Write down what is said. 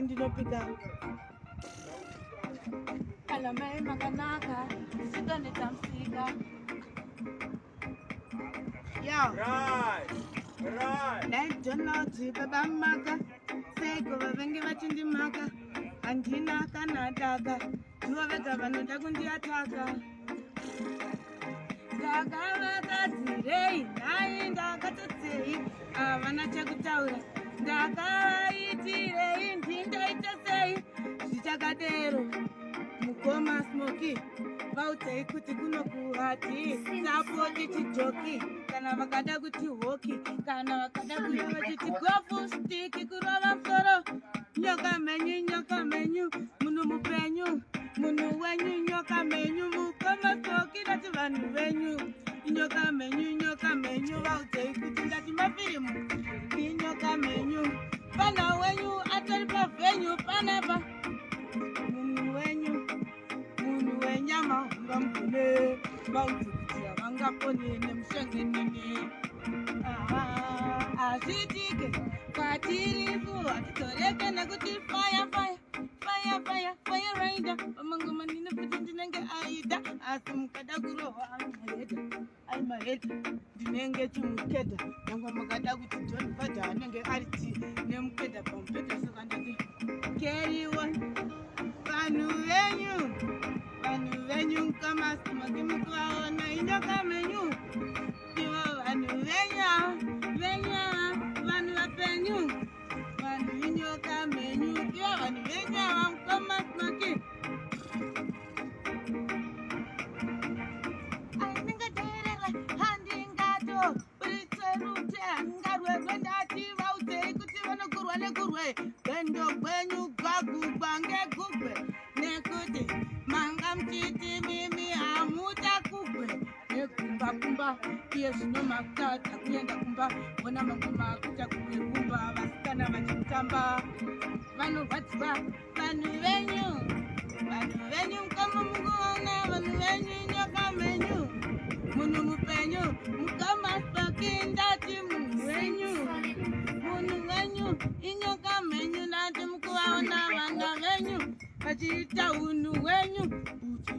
ndinopika kana mai makanaka sikanetsamsika naidonauti babamaka seiko vavengi vachindimaka handina kana daka ndivo vega vanoda kundiataka ndakavakadzirei nhai ndakatotsei havana chekutaura ndakavaitirei ndindoita sei zvichakadero mukoma smoki vaudzei kuti kunokuhati sapoti chijoki kana vakada kuti hoki kana vakada kuva vachiti gofu stiki kurova musoro nyoka menyu munhu mupenyu munhu wenyu nyoka menyu mukoma smoki ndati vanhu venyu nyoka menyu vaudzei kuti ndati mafirimu inyoka menyu pana wenyu atori pavhenyu panapa munhu wenyama ungamugone vaudze kuti havangaponi nemushengenene hazviitike kwatiripo hatitoreke nekuti fire raida pamangoma ndine kuti ndinenge aida asi mukada kurohwa ai mahedha ndinenge chimukedha nyange mukada kuti John Fadha anenge ariti nemukedha pamupedha saka ndati carry on vanhu venyu kama simoki mukuvaona inyoka menyu ivo vanhu venya vanhu vapenyu vanhu inyoka menyu ivo vanhu venya vamukoma simoki ainengaderera handingato uriterute hangarwezve ndati vaudzei kuti vanokurwa nekurwe gendo gwenyu gwagugwa ngegugwe nekuti manga mchiti mimi hamuta kugwe nekumba iye zvino makutadza kuenda kumba ona mangoma akuta kugwe kumba vasikana vachitamba vanorwadziwa vanhu venyu mukoma mukuona vanhu venyu nyoka menyu munhu mupenyu mukoma smoki ndati munhu wenyu inyoka menyu nati mukuvaona vana venyu vachiita unhu hwenyu uti